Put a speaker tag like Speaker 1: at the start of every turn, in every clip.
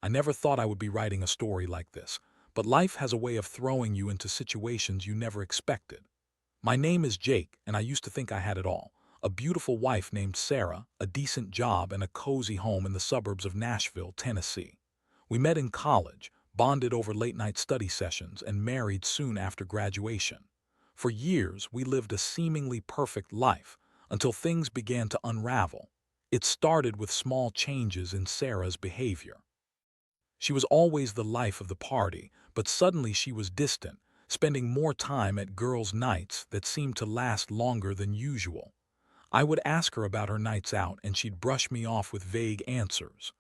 Speaker 1: I never thought I would be writing a story like this, but life has a way of throwing you into situations you never expected. My name is Jake, and I used to think I had it all. A beautiful wife named Sarah, a decent job, and a cozy home in the suburbs of Nashville, Tennessee. We met in college, bonded over late-night study sessions, and married soon after graduation. For years, we lived a seemingly perfect life, until things began to unravel. It started with small changes in Sarah's behavior. She was always the life of the party, but suddenly she was distant, spending more time at girls' nights that seemed to last longer than usual. I would ask her about her nights out, and she'd brush me off with vague answers.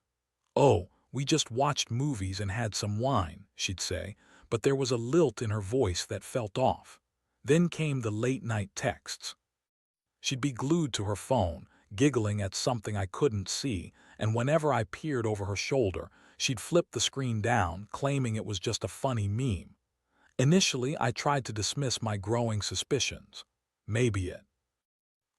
Speaker 1: "Oh, we just watched movies and had some wine," she'd say, but there was a lilt in her voice that felt off. Then came the late-night texts. She'd be glued to her phone, giggling at something I couldn't see, and whenever I peered over her shoulder, she'd flip the screen down, claiming it was just a funny meme. Initially, I tried to dismiss my growing suspicions. Maybe it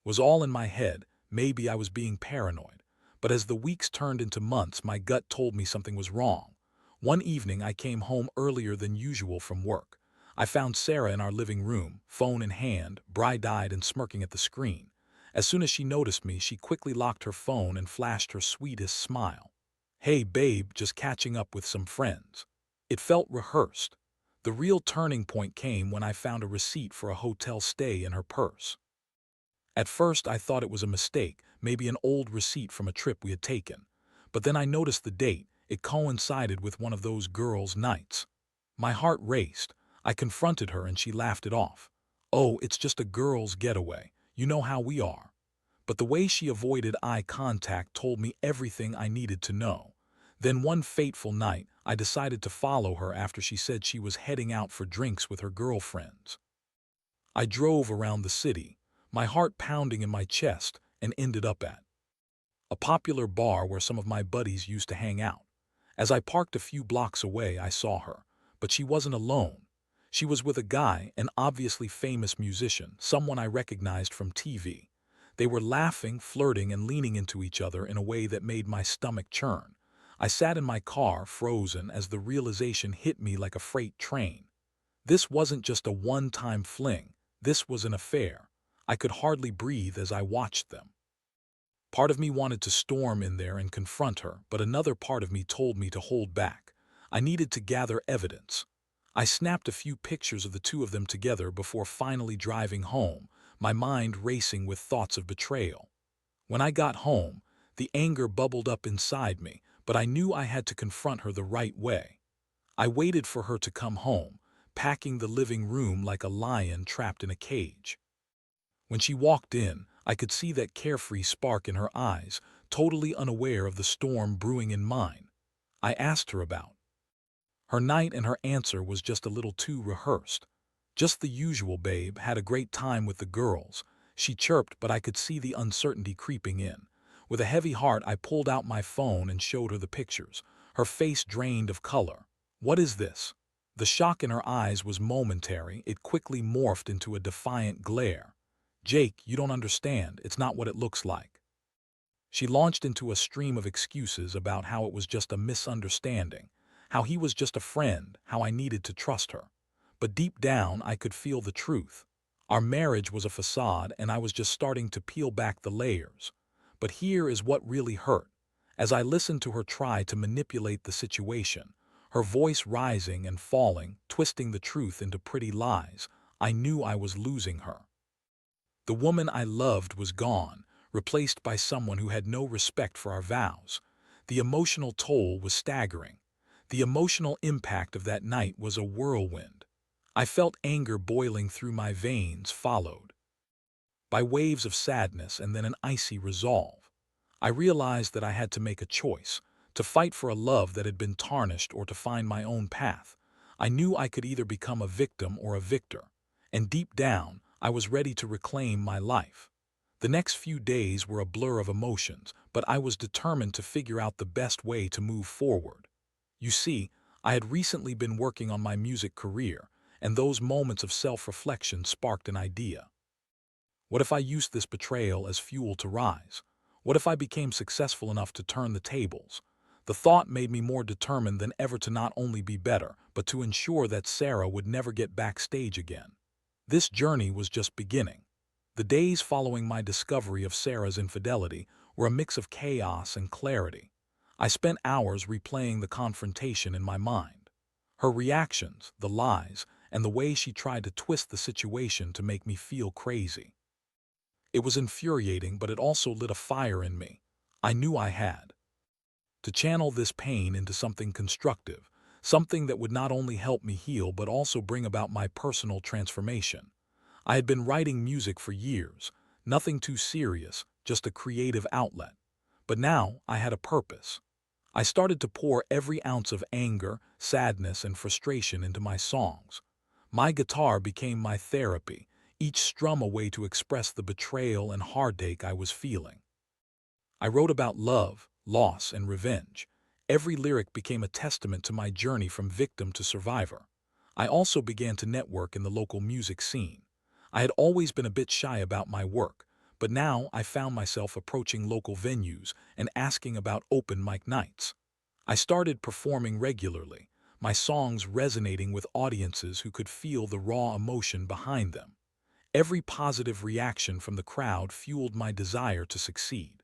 Speaker 1: was all in my head, maybe I was being paranoid. But as the weeks turned into months, my gut told me something was wrong. One evening, I came home earlier than usual from work. I found Sarah in our living room, phone in hand, bright-eyed and smirking at the screen. As soon as she noticed me, she quickly locked her phone and flashed her sweetest smile. "Hey, babe, just catching up with some friends." It felt rehearsed. The real turning point came when I found a receipt for a hotel stay in her purse. At first, I thought it was a mistake, maybe an old receipt from a trip we had taken. But then I noticed the date. It coincided with one of those girls' nights. My heart raced. I confronted her and she laughed it off. "Oh, it's just a girl's getaway. You know how we are." But the way she avoided eye contact told me everything I needed to know. Then one fateful night, I decided to follow her after she said she was heading out for drinks with her girlfriends. I drove around the city, my heart pounding in my chest, and ended up at a popular bar where some of my buddies used to hang out. As I parked a few blocks away, I saw her, but she wasn't alone. She was with a guy, an obviously famous musician, someone I recognized from TV. They were laughing, flirting, and leaning into each other in a way that made my stomach churn. I sat in my car, frozen, as the realization hit me like a freight train. This wasn't just a one-time fling. This was an affair. I could hardly breathe as I watched them. Part of me wanted to storm in there and confront her, but another part of me told me to hold back. I needed to gather evidence. I snapped a few pictures of the two of them together before finally driving home, my mind racing with thoughts of betrayal. When I got home, the anger bubbled up inside me, but I knew I had to confront her the right way. I waited for her to come home, packing the living room like a lion trapped in a cage. When she walked in, I could see that carefree spark in her eyes, totally unaware of the storm brewing in mine. I asked her about her night, and her answer was just a little too rehearsed. "Just the usual, babe, had a great time with the girls," she chirped, but I could see the uncertainty creeping in. With a heavy heart, I pulled out my phone and showed her the pictures. Her face drained of color. "What is this?" The shock in her eyes was momentary. It quickly morphed into a defiant glare. "Jake, you don't understand. It's not what it looks like." She launched into a stream of excuses about how it was just a misunderstanding, how he was just a friend, how I needed to trust her. But deep down, I could feel the truth. Our marriage was a facade, and I was just starting to peel back the layers. But here is what really hurt. As I listened to her try to manipulate the situation, her voice rising and falling, twisting the truth into pretty lies, I knew I was losing her. The woman I loved was gone, replaced by someone who had no respect for our vows. The emotional toll was staggering. The emotional impact of that night was a whirlwind. I felt anger boiling through my veins, followed by waves of sadness and then an icy resolve. I realized that I had to make a choice, to fight for a love that had been tarnished or to find my own path. I knew I could either become a victim or a victor, and deep down, I was ready to reclaim my life. The next few days were a blur of emotions, but I was determined to figure out the best way to move forward. You see, I had recently been working on my music career, and those moments of self-reflection sparked an idea. What if I used this betrayal as fuel to rise? What if I became successful enough to turn the tables? The thought made me more determined than ever to not only be better, but to ensure that Sarah would never get backstage again. This journey was just beginning. The days following my discovery of Sarah's infidelity were a mix of chaos and clarity. I spent hours replaying the confrontation in my mind. Her reactions, the lies, and the way she tried to twist the situation to make me feel crazy. It was infuriating, but it also lit a fire in me. I knew I had to channel this pain into something constructive, something that would not only help me heal but also bring about my personal transformation. I had been writing music for years, nothing too serious, just a creative outlet. But now I had a purpose. I started to pour every ounce of anger, sadness, and frustration into my songs. My guitar became my therapy, each strum a way to express the betrayal and heartache I was feeling. I wrote about love, loss, and revenge. Every lyric became a testament to my journey from victim to survivor. I also began to network in the local music scene. I had always been a bit shy about my work, but now I found myself approaching local venues and asking about open mic nights. I started performing regularly, my songs resonating with audiences who could feel the raw emotion behind them. Every positive reaction from the crowd fueled my desire to succeed.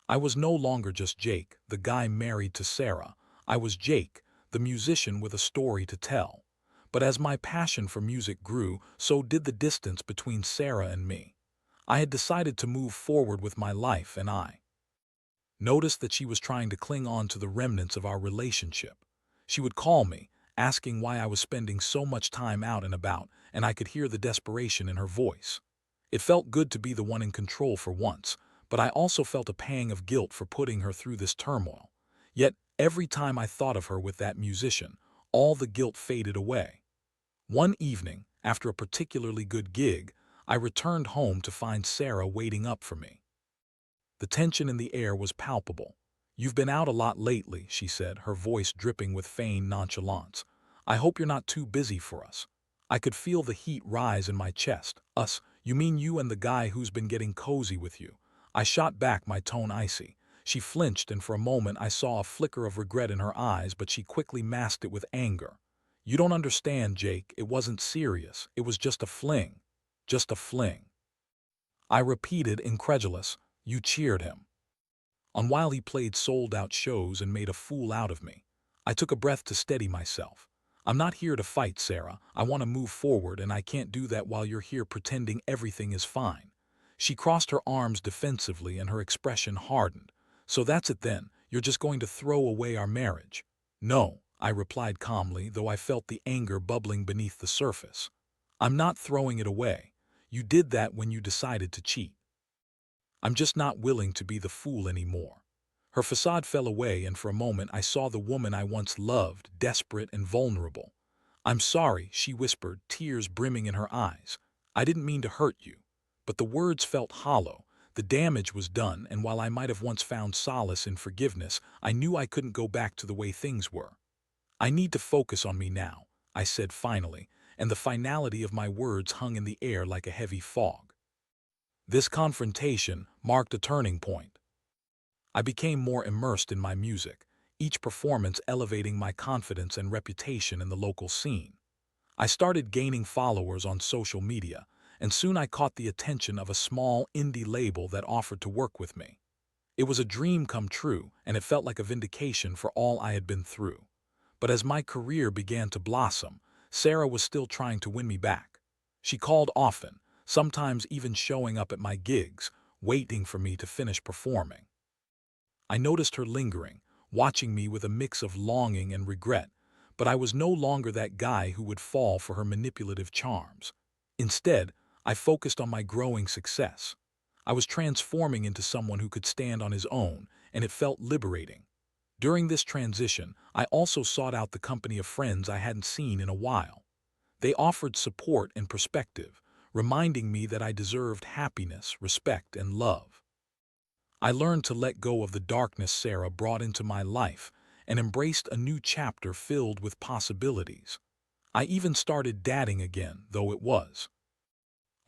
Speaker 1: I was no longer just Jake, the guy married to Sarah. I was Jake, the musician with a story to tell. But as my passion for music grew, so did the distance between Sarah and me. I had decided to move forward with my life, and I noticed that she was trying to cling on to the remnants of our relationship. She would call me, asking why I was spending so much time out and about, and I could hear the desperation in her voice. It felt good to be the one in control for once, but I also felt a pang of guilt for putting her through this turmoil. Yet, every time I thought of her with that musician, all the guilt faded away. One evening, after a particularly good gig, I returned home to find Sarah waiting up for me. The tension in the air was palpable. "You've been out a lot lately," she said, her voice dripping with feigned nonchalance. "I hope you're not too busy for us." I could feel the heat rise in my chest. "Us? You mean you and the guy who's been getting cozy with you?" I shot back, my tone icy. She flinched, and for a moment I saw a flicker of regret in her eyes, but she quickly masked it with anger. "You don't understand, Jake. It wasn't serious. It was just a fling. Just a fling." I repeated, incredulous. "You cheered him on while he played sold-out shows and made a fool out of me." I took a breath to steady myself. "I'm not here to fight, Sarah. I want to move forward, and I can't do that while you're here pretending everything is fine." She crossed her arms defensively, and her expression hardened. "So that's it then. You're just going to throw away our marriage?" "No," I replied calmly, though I felt the anger bubbling beneath the surface. "I'm not throwing it away. You did that when you decided to cheat. I'm just not willing to be the fool anymore." Her facade fell away, and for a moment I saw the woman I once loved, desperate and vulnerable. "I'm sorry," she whispered, tears brimming in her eyes. "I didn't mean to hurt you." But the words felt hollow. The damage was done, and while I might have once found solace in forgiveness, I knew I couldn't go back to the way things were. "I need to focus on me now," I said finally, and the finality of my words hung in the air like a heavy fog. This confrontation marked a turning point. I became more immersed in my music, each performance elevating my confidence and reputation in the local scene. I started gaining followers on social media, and soon I caught the attention of a small indie label that offered to work with me. It was a dream come true, and it felt like a vindication for all I had been through. But as my career began to blossom, Sarah was still trying to win me back. She called often, sometimes even showing up at my gigs, waiting for me to finish performing. I noticed her lingering, watching me with a mix of longing and regret, but I was no longer that guy who would fall for her manipulative charms. Instead, I focused on my growing success. I was transforming into someone who could stand on his own, and it felt liberating. During this transition, I also sought out the company of friends I hadn't seen in a while. They offered support and perspective, reminding me that I deserved happiness, respect, and love. I learned to let go of the darkness Sarah brought into my life and embraced a new chapter filled with possibilities. I even started dating again, though it was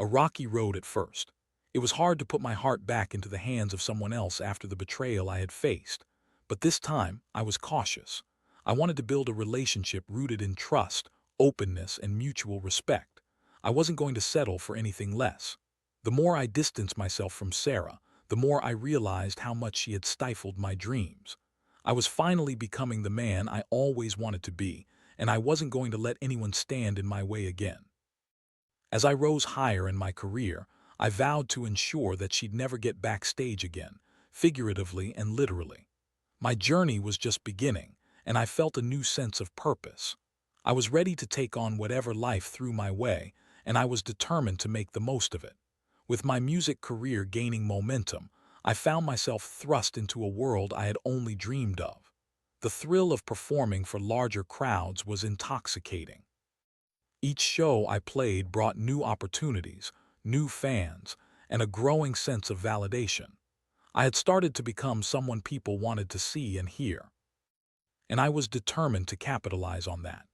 Speaker 1: a rocky road at first. It was hard to put my heart back into the hands of someone else after the betrayal I had faced. But this time, I was cautious. I wanted to build a relationship rooted in trust, openness, and mutual respect. I wasn't going to settle for anything less. The more I distanced myself from Sarah, the more I realized how much she had stifled my dreams. I was finally becoming the man I always wanted to be, and I wasn't going to let anyone stand in my way again. As I rose higher in my career, I vowed to ensure that she'd never get backstage again, figuratively and literally. My journey was just beginning, and I felt a new sense of purpose. I was ready to take on whatever life threw my way, and I was determined to make the most of it. With my music career gaining momentum, I found myself thrust into a world I had only dreamed of. The thrill of performing for larger crowds was intoxicating. Each show I played brought new opportunities, new fans, and a growing sense of validation. I had started to become someone people wanted to see and hear, and I was determined to capitalize on that.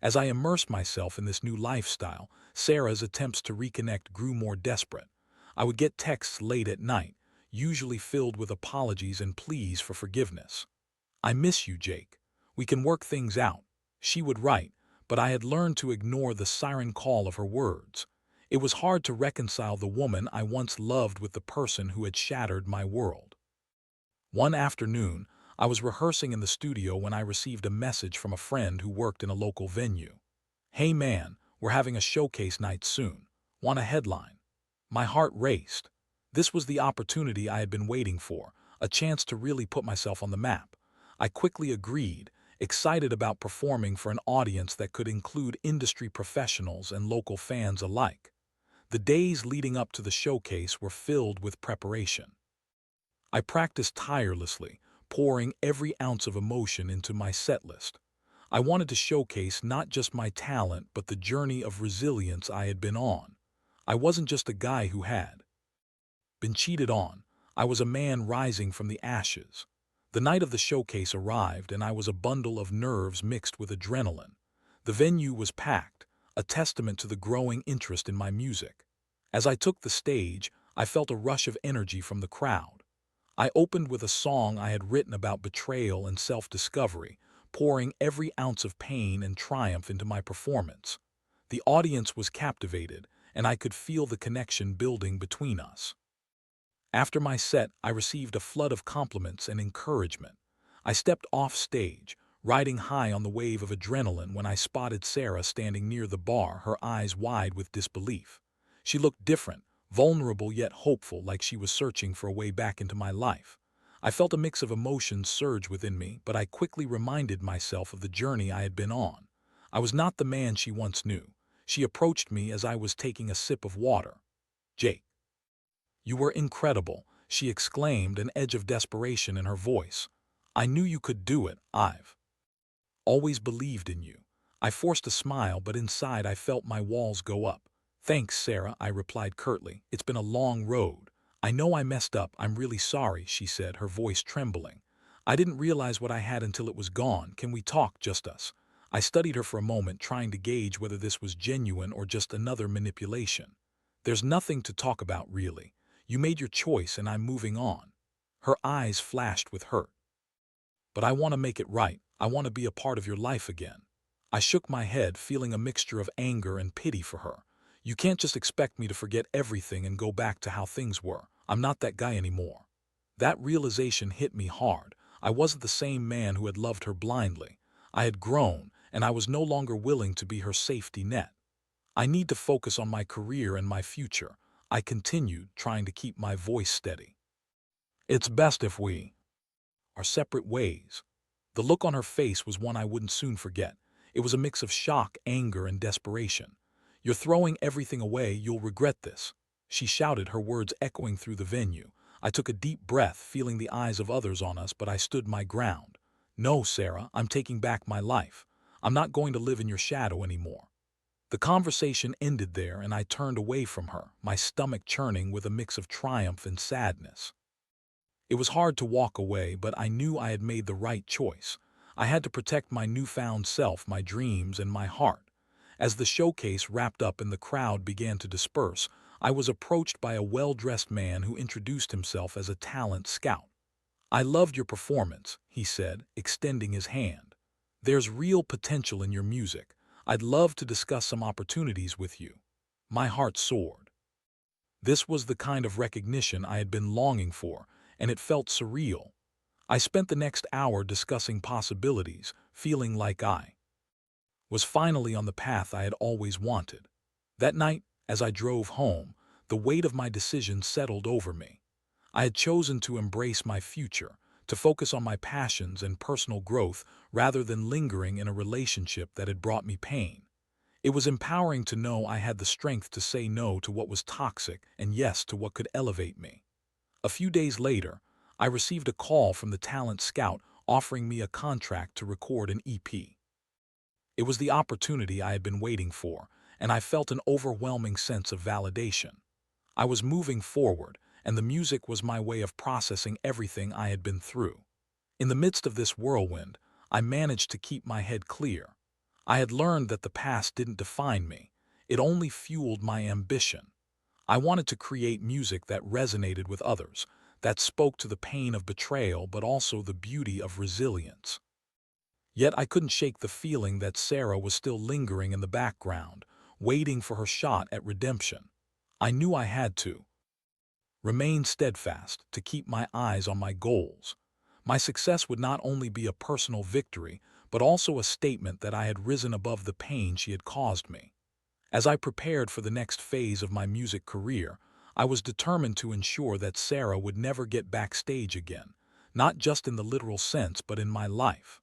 Speaker 1: As I immersed myself in this new lifestyle, Sarah's attempts to reconnect grew more desperate. I would get texts late at night, usually filled with apologies and pleas for forgiveness. "I miss you, Jake. We can work things out," she would write, but I had learned to ignore the siren call of her words. It was hard to reconcile the woman I once loved with the person who had shattered my world. One afternoon, I was rehearsing in the studio when I received a message from a friend who worked in a local venue. "Hey man, we're having a showcase night soon. Want a headline?" My heart raced. This was the opportunity I had been waiting for, a chance to really put myself on the map. I quickly agreed, excited about performing for an audience that could include industry professionals and local fans alike. The days leading up to the showcase were filled with preparation. I practiced tirelessly, pouring every ounce of emotion into my set list. I wanted to showcase not just my talent but the journey of resilience I had been on. I wasn't just a guy who had been cheated on. I was a man rising from the ashes. The night of the showcase arrived, and I was a bundle of nerves mixed with adrenaline. The venue was packed, a testament to the growing interest in my music. As I took the stage, I felt a rush of energy from the crowd. I opened with a song I had written about betrayal and self-discovery, pouring every ounce of pain and triumph into my performance. The audience was captivated, and I could feel the connection building between us. After my set, I received a flood of compliments and encouragement. I stepped off stage, riding high on the wave of adrenaline when I spotted Sarah standing near the bar, her eyes wide with disbelief. She looked different, vulnerable yet hopeful, like she was searching for a way back into my life. I felt a mix of emotions surge within me, but I quickly reminded myself of the journey I had been on. I was not the man she once knew. She approached me as I was taking a sip of water. "Jake, you were incredible," she exclaimed, an edge of desperation in her voice. "I knew you could do it. I've always believed in you." I forced a smile, but inside I felt my walls go up. "Thanks, Sarah," I replied curtly. "It's been a long road. I know I messed up. I'm really sorry," she said, her voice trembling. "I didn't realize what I had until it was gone. Can we talk, just us?" I studied her for a moment, trying to gauge whether this was genuine or just another manipulation. "There's nothing to talk about, really. You made your choice and I'm moving on." Her eyes flashed with hurt. "But I want to make it right. I want to be a part of your life again." I shook my head, feeling a mixture of anger and pity for her. "You can't just expect me to forget everything and go back to how things were. I'm not that guy anymore." That realization hit me hard. I wasn't the same man who had loved her blindly. I had grown, and I was no longer willing to be her safety net. "I need to focus on my career and my future," I continued, trying to keep my voice steady. "It's best if we are separate ways." The look on her face was one I wouldn't soon forget. It was a mix of shock, anger, and desperation. "You're throwing everything away. You'll regret this," she shouted, her words echoing through the venue. I took a deep breath, feeling the eyes of others on us, but I stood my ground. "No, Sarah, I'm taking back my life. I'm not going to live in your shadow anymore." The conversation ended there, and I turned away from her, my stomach churning with a mix of triumph and sadness. It was hard to walk away, but I knew I had made the right choice. I had to protect my newfound self, my dreams, and my heart. As the showcase wrapped up and the crowd began to disperse, I was approached by a well-dressed man who introduced himself as a talent scout. "I loved your performance," he said, extending his hand. "There's real potential in your music. I'd love to discuss some opportunities with you." My heart soared. This was the kind of recognition I had been longing for, and it felt surreal. I spent the next hour discussing possibilities, feeling like I was finally on the path I had always wanted. That night, as I drove home, the weight of my decision settled over me. I had chosen to embrace my future, to focus on my passions and personal growth rather than lingering in a relationship that had brought me pain. It was empowering to know I had the strength to say no to what was toxic and yes to what could elevate me. A few days later, I received a call from the talent scout offering me a contract to record an EP. It was the opportunity I had been waiting for, and I felt an overwhelming sense of validation. I was moving forward, and the music was my way of processing everything I had been through. In the midst of this whirlwind, I managed to keep my head clear. I had learned that the past didn't define me. It only fueled my ambition. I wanted to create music that resonated with others, that spoke to the pain of betrayal but also the beauty of resilience. Yet I couldn't shake the feeling that Sarah was still lingering in the background, waiting for her shot at redemption. I knew I had to remain steadfast, to keep my eyes on my goals. My success would not only be a personal victory, but also a statement that I had risen above the pain she had caused me. As I prepared for the next phase of my music career, I was determined to ensure that Sarah would never get backstage again, not just in the literal sense but in my life.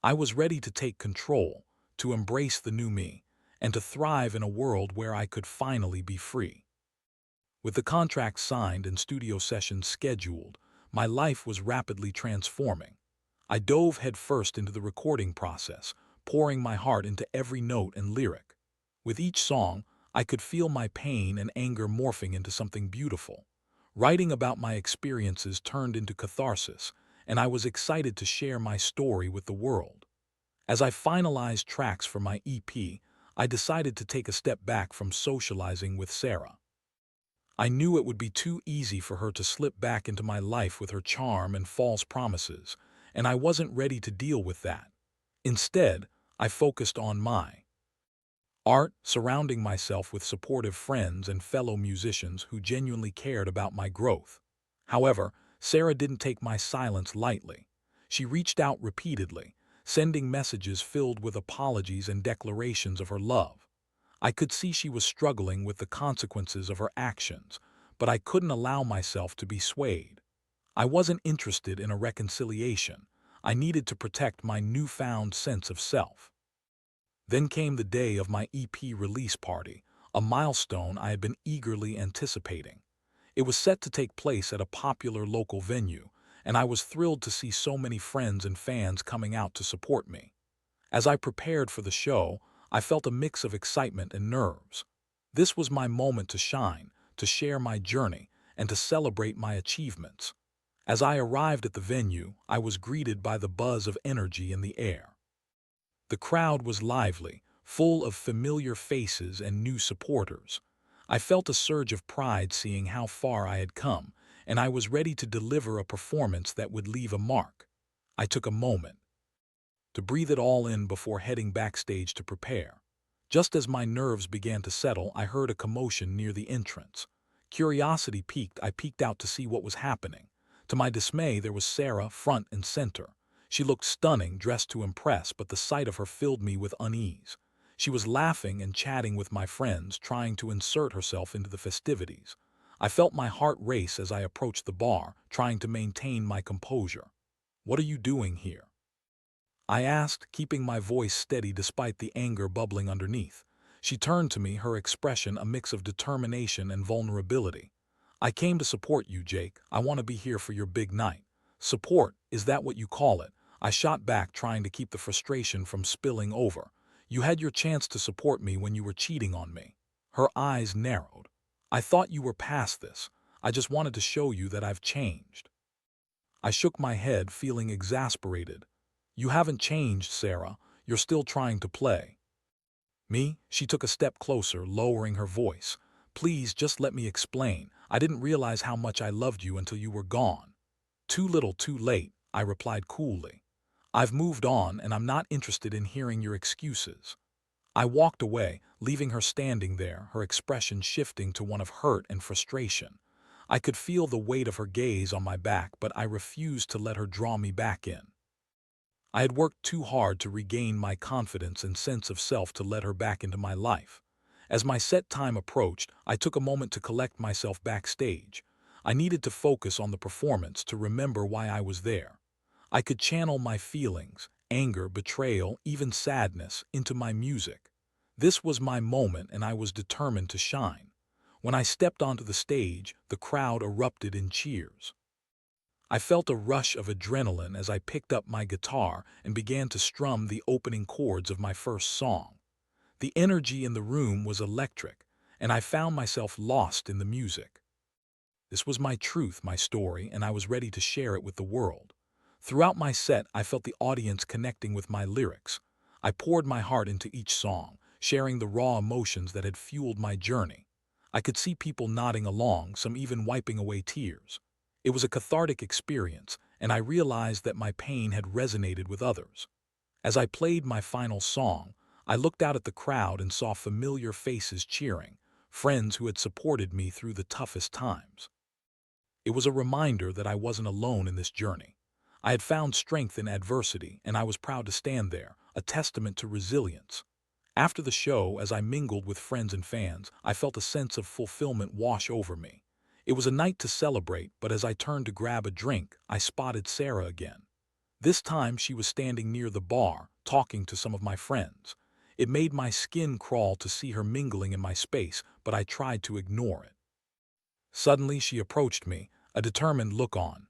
Speaker 1: I was ready to take control, to embrace the new me, and to thrive in a world where I could finally be free. With the contract signed and studio sessions scheduled, my life was rapidly transforming. I dove headfirst into the recording process, pouring my heart into every note and lyric. With each song, I could feel my pain and anger morphing into something beautiful. Writing about my experiences turned into catharsis, and I was excited to share my story with the world. As I finalized tracks for my EP, I decided to take a step back from socializing with Sarah. I knew it would be too easy for her to slip back into my life with her charm and false promises, and I wasn't ready to deal with that. Instead, I focused on my art, surrounding myself with supportive friends and fellow musicians who genuinely cared about my growth. However, Sarah didn't take my silence lightly. She reached out repeatedly, sending messages filled with apologies and declarations of her love. I could see she was struggling with the consequences of her actions, but I couldn't allow myself to be swayed. I wasn't interested in a reconciliation. I needed to protect my newfound sense of self. Then came the day of my EP release party, a milestone I had been eagerly anticipating. It was set to take place at a popular local venue, and I was thrilled to see so many friends and fans coming out to support me. As I prepared for the show, I felt a mix of excitement and nerves. This was my moment to shine, to share my journey, and to celebrate my achievements. As I arrived at the venue, I was greeted by the buzz of energy in the air. The crowd was lively, full of familiar faces and new supporters. I felt a surge of pride seeing how far I had come, and I was ready to deliver a performance that would leave a mark. I took a moment to breathe it all in before heading backstage to prepare. Just as my nerves began to settle, I heard a commotion near the entrance. Curiosity piqued, I peeked out to see what was happening. To my dismay, there was Sarah front and center. She looked stunning, dressed to impress, but the sight of her filled me with unease. She was laughing and chatting with my friends, trying to insert herself into the festivities. I felt my heart race as I approached the bar, trying to maintain my composure. "What are you doing here?" I asked, keeping my voice steady despite the anger bubbling underneath. She turned to me, her expression a mix of determination and vulnerability. "I came to support you, Jake. I want to be here for your big night." "Support, is that what you call it?" I shot back, trying to keep the frustration from spilling over. "You had your chance to support me when you were cheating on me." Her eyes narrowed. "I thought you were past this. I just wanted to show you that I've changed." I shook my head, feeling exasperated. "You haven't changed, Sarah. You're still trying to play." "Me?" She took a step closer, lowering her voice. "Please, just let me explain. I didn't realize how much I loved you until you were gone." Too little, too late, I replied coolly. I've moved on and I'm not interested in hearing your excuses. I walked away, leaving her standing there, her expression shifting to one of hurt and frustration. I could feel the weight of her gaze on my back, but I refused to let her draw me back in. I had worked too hard to regain my confidence and sense of self to let her back into my life. As my set time approached, I took a moment to collect myself backstage. I needed to focus on the performance to remember why I was there. I could channel my feelings, anger, betrayal, even sadness, into my music. This was my moment and I was determined to shine. When I stepped onto the stage, the crowd erupted in cheers. I felt a rush of adrenaline as I picked up my guitar and began to strum the opening chords of my first song. The energy in the room was electric, and I found myself lost in the music. This was my truth, my story, and I was ready to share it with the world. Throughout my set, I felt the audience connecting with my lyrics. I poured my heart into each song, sharing the raw emotions that had fueled my journey. I could see people nodding along, some even wiping away tears. It was a cathartic experience, and I realized that my pain had resonated with others. As I played my final song, I looked out at the crowd and saw familiar faces cheering, friends who had supported me through the toughest times. It was a reminder that I wasn't alone in this journey. I had found strength in adversity, and I was proud to stand there, a testament to resilience. After the show, as I mingled with friends and fans, I felt a sense of fulfillment wash over me. It was a night to celebrate, but as I turned to grab a drink, I spotted Sarah again. This time she was standing near the bar, talking to some of my friends. It made my skin crawl to see her mingling in my space, but I tried to ignore it. Suddenly she approached me, a determined look on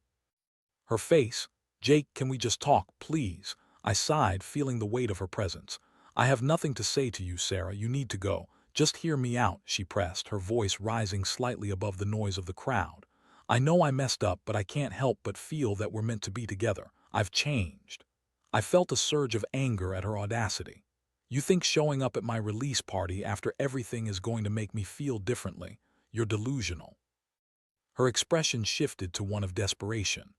Speaker 1: her face. "Jake, can we just talk, please?" I sighed, feeling the weight of her presence. "I have nothing to say to you, Sarah. You need to go. Just hear me out," she pressed, her voice rising slightly above the noise of the crowd. "I know I messed up, but I can't help but feel that we're meant to be together. I've changed." I felt a surge of anger at her audacity. "You think showing up at my release party after everything is going to make me feel differently? You're delusional." Her expression shifted to one of desperation.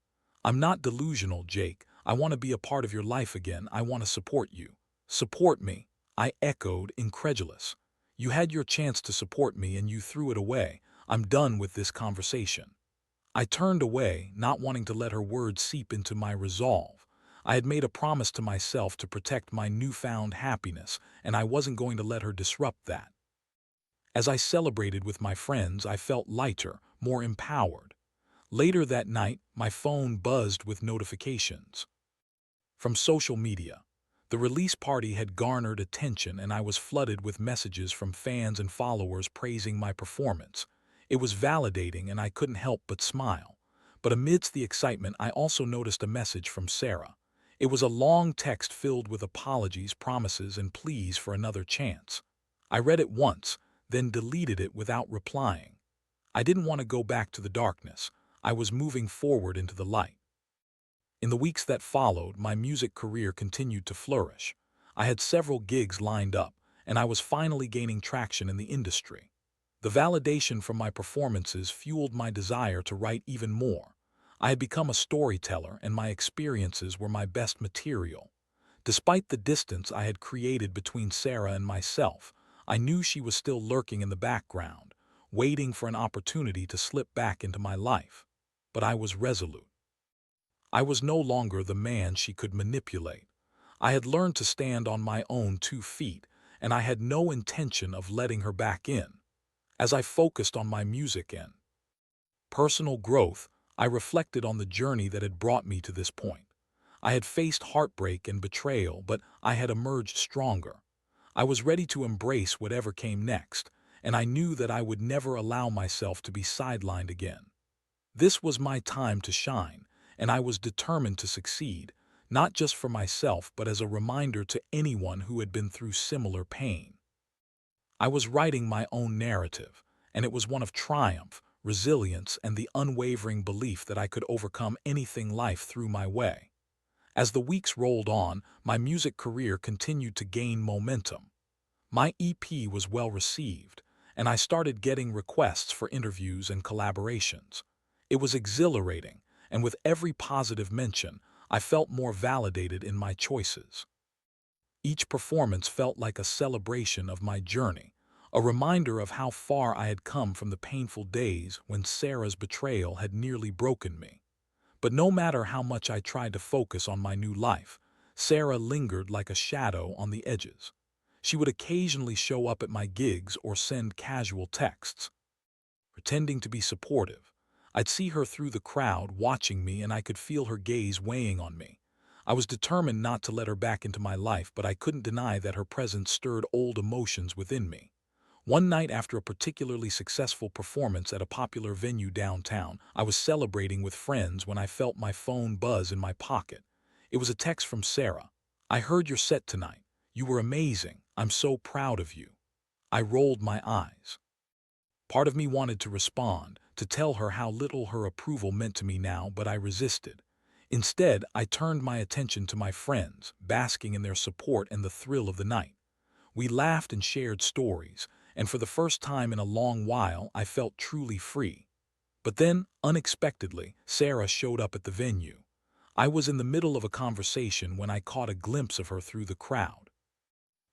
Speaker 1: "I'm not delusional, Jake. I want to be a part of your life again. I want to support you." "Support me?" I echoed, incredulous. "You had your chance to support me and you threw it away. I'm done with this conversation." I turned away, not wanting to let her words seep into my resolve. I had made a promise to myself to protect my newfound happiness, and I wasn't going to let her disrupt that. As I celebrated with my friends, I felt lighter, more empowered. Later that night, my phone buzzed with notifications from social media. The release party had garnered attention, and I was flooded with messages from fans and followers praising my performance. It was validating, and I couldn't help but smile. But amidst the excitement, I also noticed a message from Sarah. It was a long text filled with apologies, promises, and pleas for another chance. I read it once, then deleted it without replying. I didn't want to go back to the darkness. I was moving forward into the light. In the weeks that followed, my music career continued to flourish. I had several gigs lined up, and I was finally gaining traction in the industry. The validation from my performances fueled my desire to write even more. I had become a storyteller, and my experiences were my best material. Despite the distance I had created between Sarah and myself, I knew she was still lurking in the background, waiting for an opportunity to slip back into my life. But I was resolute. I was no longer the man she could manipulate. I had learned to stand on my own 2 feet, and I had no intention of letting her back in. As I focused on my music and personal growth, I reflected on the journey that had brought me to this point. I had faced heartbreak and betrayal, but I had emerged stronger. I was ready to embrace whatever came next, and I knew that I would never allow myself to be sidelined again. This was my time to shine, and I was determined to succeed, not just for myself but as a reminder to anyone who had been through similar pain. I was writing my own narrative, and it was one of triumph, resilience, and the unwavering belief that I could overcome anything life threw my way. As the weeks rolled on, my music career continued to gain momentum. My EP was well received, and I started getting requests for interviews and collaborations. It was exhilarating, and with every positive mention, I felt more validated in my choices. Each performance felt like a celebration of my journey, a reminder of how far I had come from the painful days when Sarah's betrayal had nearly broken me. But no matter how much I tried to focus on my new life, Sarah lingered like a shadow on the edges. She would occasionally show up at my gigs or send casual texts, pretending to be supportive. I'd see her through the crowd watching me, and I could feel her gaze weighing on me. I was determined not to let her back into my life, but I couldn't deny that her presence stirred old emotions within me. One night after a particularly successful performance at a popular venue downtown, I was celebrating with friends when I felt my phone buzz in my pocket. It was a text from Sarah. "I heard your set tonight. You were amazing. I'm so proud of you." I rolled my eyes. Part of me wanted to respond, to tell her how little her approval meant to me now, but I resisted. Instead, I turned my attention to my friends, basking in their support and the thrill of the night. We laughed and shared stories, and for the first time in a long while, I felt truly free. But then, unexpectedly, Sarah showed up at the venue. I was in the middle of a conversation when I caught a glimpse of her through the crowd.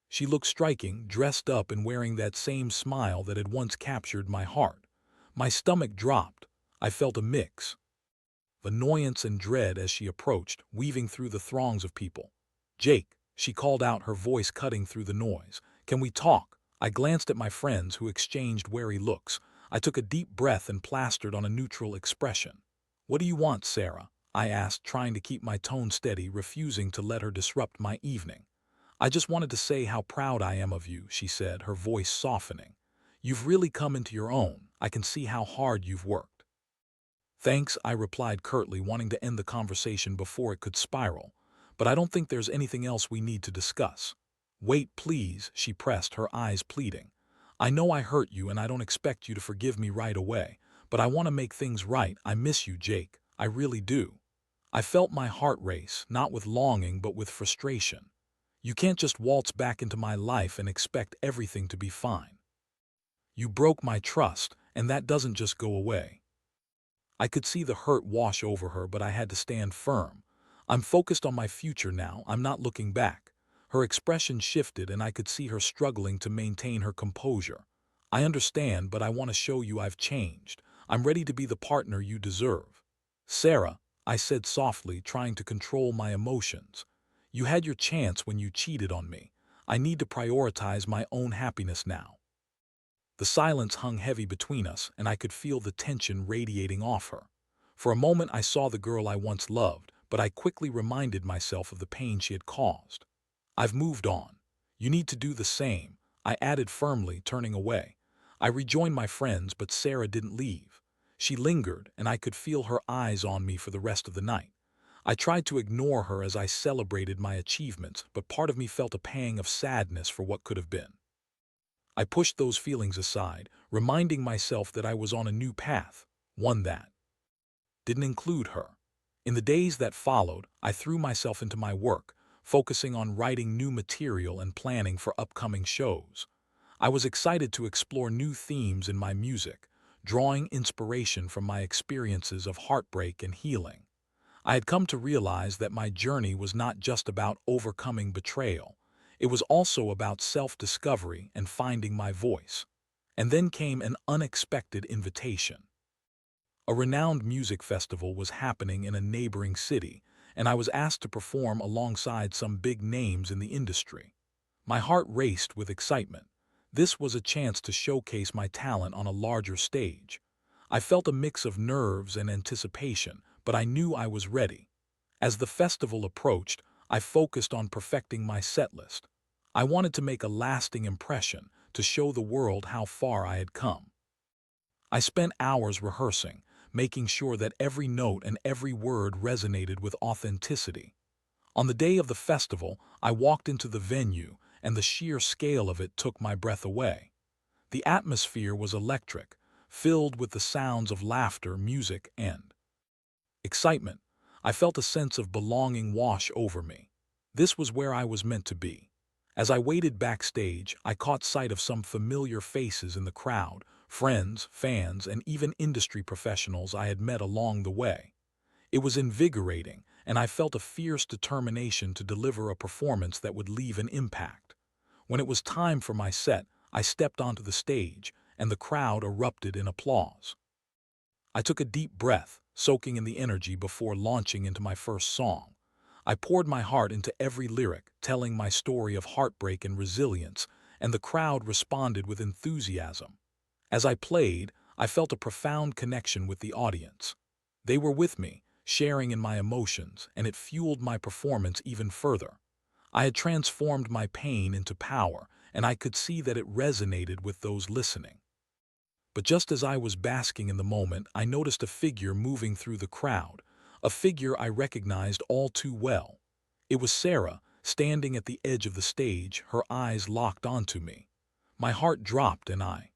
Speaker 1: She looked striking, dressed up and wearing that same smile that had once captured my heart. My stomach dropped. I felt a mix of annoyance and dread as she approached, weaving through the throngs of people. "Jake," she called out, her voice cutting through the noise. "Can we talk?" I glanced at my friends, who exchanged wary looks. I took a deep breath and plastered on a neutral expression. "What do you want, Sarah?" I asked, trying to keep my tone steady, refusing to let her disrupt my evening. "I just wanted to say how proud I am of you," she said, her voice softening. "You've really come into your own. I can see how hard you've worked." "Thanks," I replied curtly, wanting to end the conversation before it could spiral. "But I don't think there's anything else we need to discuss." "Wait, please," she pressed, her eyes pleading. "I know I hurt you, and I don't expect you to forgive me right away, but I want to make things right. I miss you, Jake. I really do." I felt my heart race, not with longing but with frustration. "You can't just waltz back into my life and expect everything to be fine. You broke my trust, and that doesn't just go away." I could see the hurt wash over her, but I had to stand firm. "I'm focused on my future now. I'm not looking back." Her expression shifted, and I could see her struggling to maintain her composure. "I understand, but I want to show you I've changed. I'm ready to be the partner you deserve." "Sarah," I said softly, trying to control my emotions, "you had your chance when you cheated on me. I need to prioritize my own happiness now." The silence hung heavy between us, and I could feel the tension radiating off her. For a moment I saw the girl I once loved, but I quickly reminded myself of the pain she had caused. "I've moved on. You need to do the same," I added firmly, turning away. I rejoined my friends, but Sarah didn't leave. She lingered, and I could feel her eyes on me for the rest of the night. I tried to ignore her as I celebrated my achievements, but part of me felt a pang of sadness for what could have been. I pushed those feelings aside, reminding myself that I was on a new path, one that didn't include her. In the days that followed, I threw myself into my work, focusing on writing new material and planning for upcoming shows. I was excited to explore new themes in my music, drawing inspiration from my experiences of heartbreak and healing. I had come to realize that my journey was not just about overcoming betrayal. It was also about self-discovery and finding my voice. And then came an unexpected invitation. A renowned music festival was happening in a neighboring city, and I was asked to perform alongside some big names in the industry. My heart raced with excitement. This was a chance to showcase my talent on a larger stage. I felt a mix of nerves and anticipation, but I knew I was ready. As the festival approached, I focused on perfecting my setlist. I wanted to make a lasting impression, to show the world how far I had come. I spent hours rehearsing, making sure that every note and every word resonated with authenticity. On the day of the festival, I walked into the venue, and the sheer scale of it took my breath away. The atmosphere was electric, filled with the sounds of laughter, music, and excitement. I felt a sense of belonging wash over me. This was where I was meant to be. As I waited backstage, I caught sight of some familiar faces in the crowd, friends, fans, and even industry professionals I had met along the way. It was invigorating, and I felt a fierce determination to deliver a performance that would leave an impact. When it was time for my set, I stepped onto the stage, and the crowd erupted in applause. I took a deep breath, soaking in the energy before launching into my first song. I poured my heart into every lyric, telling my story of heartbreak and resilience, and the crowd responded with enthusiasm. As I played, I felt a profound connection with the audience. They were with me, sharing in my emotions, and it fueled my performance even further. I had transformed my pain into power, and I could see that it resonated with those listening. But just as I was basking in the moment, I noticed a figure moving through the crowd, a figure I recognized all too well. It was Sarah, standing at the edge of the stage, her eyes locked onto me. My heart dropped and I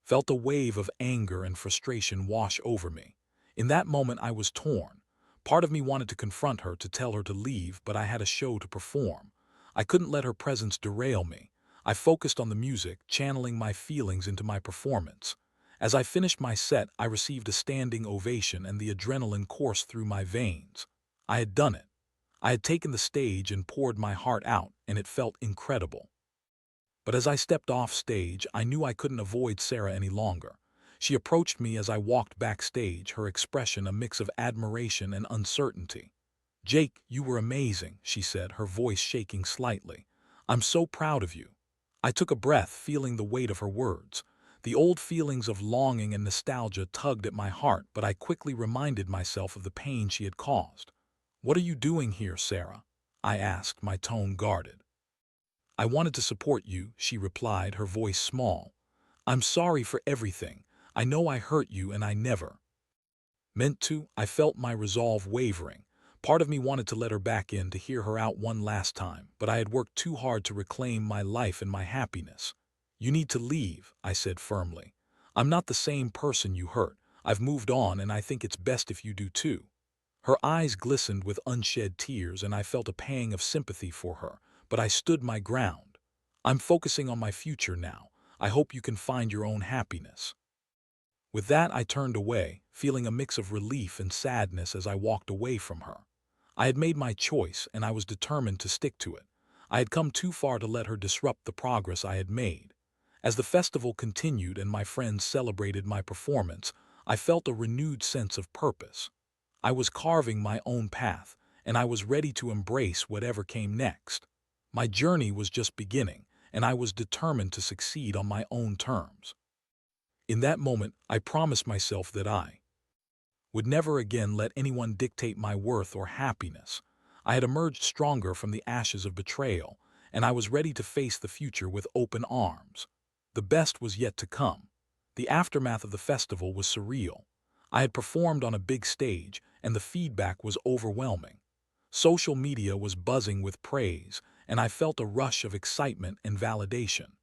Speaker 1: felt a wave of anger and frustration wash over me. In that moment I was torn. Part of me wanted to confront her, to tell her to leave, but I had a show to perform. I couldn't let her presence derail me. I focused on the music, channeling my feelings into my performance. As I finished my set, I received a standing ovation and the adrenaline coursed through my veins. I had done it. I had taken the stage and poured my heart out, and it felt incredible. But as I stepped off stage, I knew I couldn't avoid Sarah any longer. She approached me as I walked backstage, her expression a mix of admiration and uncertainty. "Jake, you were amazing," she said, her voice shaking slightly. "I'm so proud of you." I took a breath, feeling the weight of her words. The old feelings of longing and nostalgia tugged at my heart, but I quickly reminded myself of the pain she had caused. "What are you doing here, Sarah?" I asked, my tone guarded. "I wanted to support you," she replied, her voice small. "I'm sorry for everything. I know I hurt you and I never meant to." I felt my resolve wavering. Part of me wanted to let her back in, to hear her out one last time, but I had worked too hard to reclaim my life and my happiness. "You need to leave," I said firmly. "I'm not the same person you hurt. I've moved on and I think it's best if you do too." Her eyes glistened with unshed tears and I felt a pang of sympathy for her, but I stood my ground. "I'm focusing on my future now. I hope you can find your own happiness." With that, I turned away, feeling a mix of relief and sadness as I walked away from her. I had made my choice and I was determined to stick to it. I had come too far to let her disrupt the progress I had made. As the festival continued and my friends celebrated my performance, I felt a renewed sense of purpose. I was carving my own path, and I was ready to embrace whatever came next. My journey was just beginning, and I was determined to succeed on my own terms. In that moment, I promised myself that I would never again let anyone dictate my worth or happiness. I had emerged stronger from the ashes of betrayal, and I was ready to face the future with open arms. The best was yet to come. The aftermath of the festival was surreal. I had performed on a big stage, and the feedback was overwhelming. Social media was buzzing with praise, and I felt a rush of excitement and validation.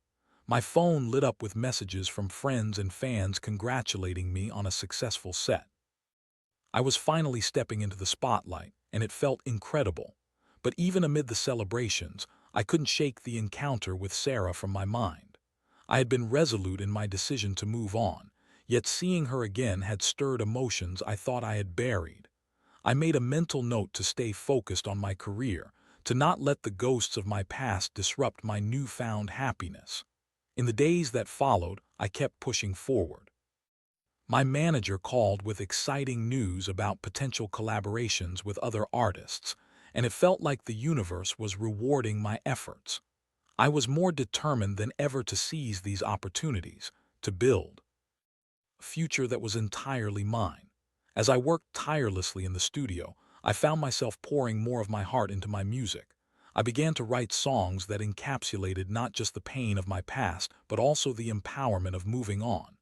Speaker 1: My phone lit up with messages from friends and fans congratulating me on a successful set. I was finally stepping into the spotlight, and it felt incredible. But even amid the celebrations, I couldn't shake the encounter with Sarah from my mind. I had been resolute in my decision to move on, yet seeing her again had stirred emotions I thought I had buried. I made a mental note to stay focused on my career, to not let the ghosts of my past disrupt my newfound happiness. In the days that followed, I kept pushing forward. My manager called with exciting news about potential collaborations with other artists, and it felt like the universe was rewarding my efforts. I was more determined than ever to seize these opportunities, to build a future that was entirely mine. As I worked tirelessly in the studio, I found myself pouring more of my heart into my music. I began to write songs that encapsulated not just the pain of my past, but also the empowerment of moving on.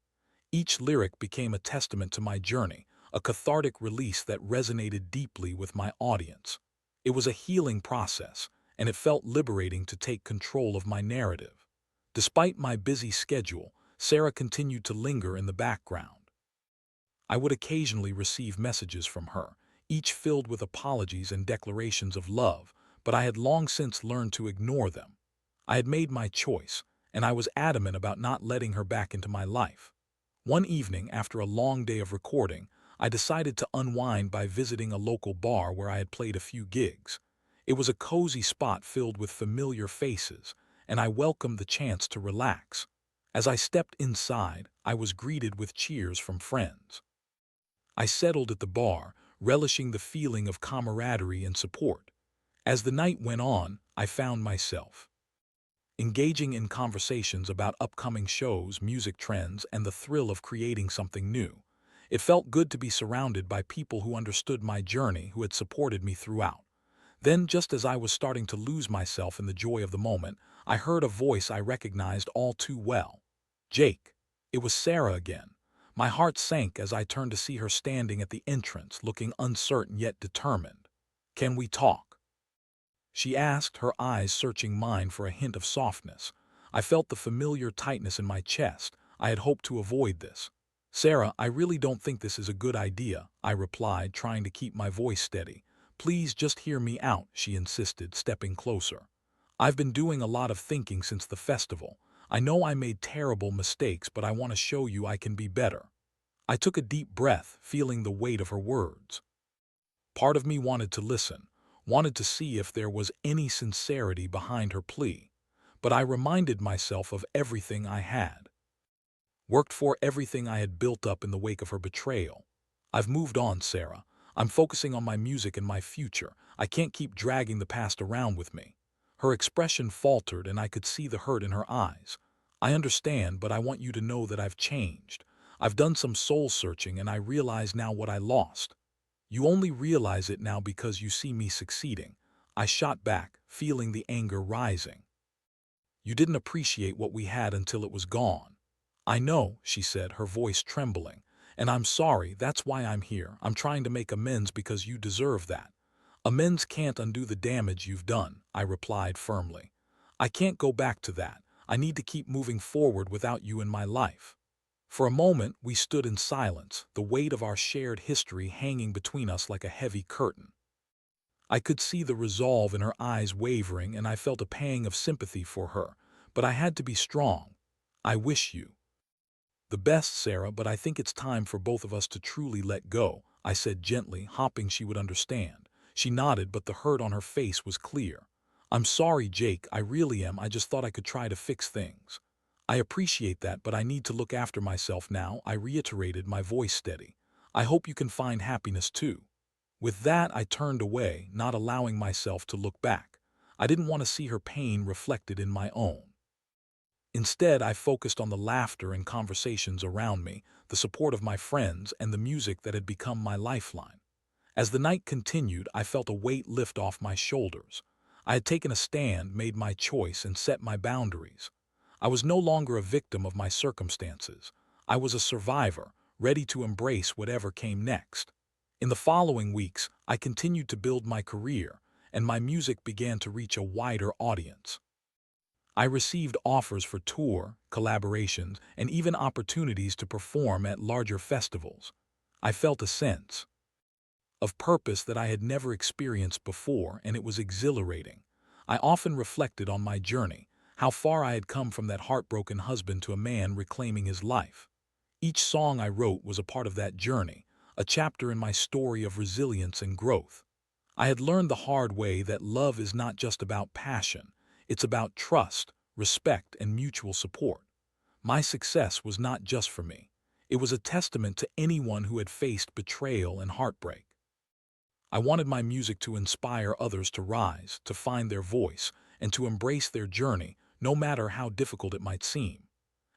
Speaker 1: Each lyric became a testament to my journey, a cathartic release that resonated deeply with my audience. It was a healing process, and it felt liberating to take control of my narrative. Despite my busy schedule, Sarah continued to linger in the background. I would occasionally receive messages from her, each filled with apologies and declarations of love, but I had long since learned to ignore them. I had made my choice, and I was adamant about not letting her back into my life. One evening, after a long day of recording, I decided to unwind by visiting a local bar where I had played a few gigs. It was a cozy spot filled with familiar faces, and I welcomed the chance to relax. As I stepped inside, I was greeted with cheers from friends. I settled at the bar, relishing the feeling of camaraderie and support. As the night went on, I found myself engaging in conversations about upcoming shows, music trends, and the thrill of creating something new. It felt good to be surrounded by people who understood my journey, who had supported me throughout. Then, just as I was starting to lose myself in the joy of the moment, I heard a voice I recognized all too well. Jake. It was Sarah again. My heart sank as I turned to see her standing at the entrance, looking uncertain yet determined. "Can we talk?" she asked, her eyes searching mine for a hint of softness. I felt the familiar tightness in my chest. I had hoped to avoid this. "Sarah, I really don't think this is a good idea," I replied, trying to keep my voice steady. "Please just hear me out," she insisted, stepping closer. "I've been doing a lot of thinking since the festival. I know I made terrible mistakes, but I want to show you I can be better." I took a deep breath, feeling the weight of her words. Part of me wanted to listen, wanted to see if there was any sincerity behind her plea. But I reminded myself of everything I had worked for, everything I had built up in the wake of her betrayal. "I've moved on, Sarah. I'm focusing on my music and my future. I can't keep dragging the past around with me." Her expression faltered, and I could see the hurt in her eyes. "I understand, but I want you to know that I've changed. I've done some soul searching, and I realize now what I lost." "You only realize it now because you see me succeeding," I shot back, feeling the anger rising. "You didn't appreciate what we had until it was gone." "I know," she said, her voice trembling. "And I'm sorry, that's why I'm here. I'm trying to make amends because you deserve that." "Amends can't undo the damage you've done," I replied firmly. "I can't go back to that. I need to keep moving forward without you in my life." For a moment, we stood in silence, the weight of our shared history hanging between us like a heavy curtain. I could see the resolve in her eyes wavering, and I felt a pang of sympathy for her. But I had to be strong. "I wish you the best, Sarah, but I think it's time for both of us to truly let go," I said gently, hoping she would understand. She nodded, but the hurt on her face was clear. "I'm sorry, Jake, I really am. I just thought I could try to fix things." "I appreciate that, but I need to look after myself now," I reiterated, my voice steady. "I hope you can find happiness too." With that, I turned away, not allowing myself to look back. I didn't want to see her pain reflected in my own. Instead, I focused on the laughter and conversations around me, the support of my friends, and the music that had become my lifeline. As the night continued, I felt a weight lift off my shoulders. I had taken a stand, made my choice, and set my boundaries. I was no longer a victim of my circumstances. I was a survivor, ready to embrace whatever came next. In the following weeks, I continued to build my career, and my music began to reach a wider audience. I received offers for tour, collaborations, and even opportunities to perform at larger festivals. I felt a sense of purpose that I had never experienced before, and it was exhilarating. I often reflected on my journey, how far I had come from that heartbroken husband to a man reclaiming his life. Each song I wrote was a part of that journey, a chapter in my story of resilience and growth. I had learned the hard way that love is not just about passion, it's about trust, respect, and mutual support. My success was not just for me. It was a testament to anyone who had faced betrayal and heartbreak. I wanted my music to inspire others to rise, to find their voice, and to embrace their journey, no matter how difficult it might seem.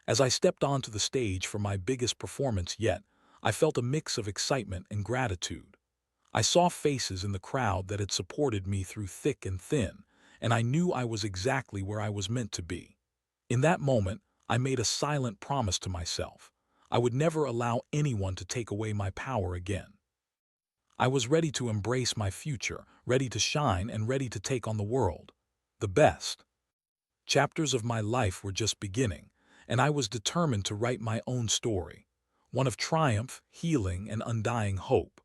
Speaker 1: As I stepped onto the stage for my biggest performance yet, I felt a mix of excitement and gratitude. I saw faces in the crowd that had supported me through thick and thin, and I knew I was exactly where I was meant to be. In that moment, I made a silent promise to myself. I would never allow anyone to take away my power again. I was ready to embrace my future, ready to shine, and ready to take on the world. The best chapters of my life were just beginning, and I was determined to write my own story, one of triumph, healing, and undying hope.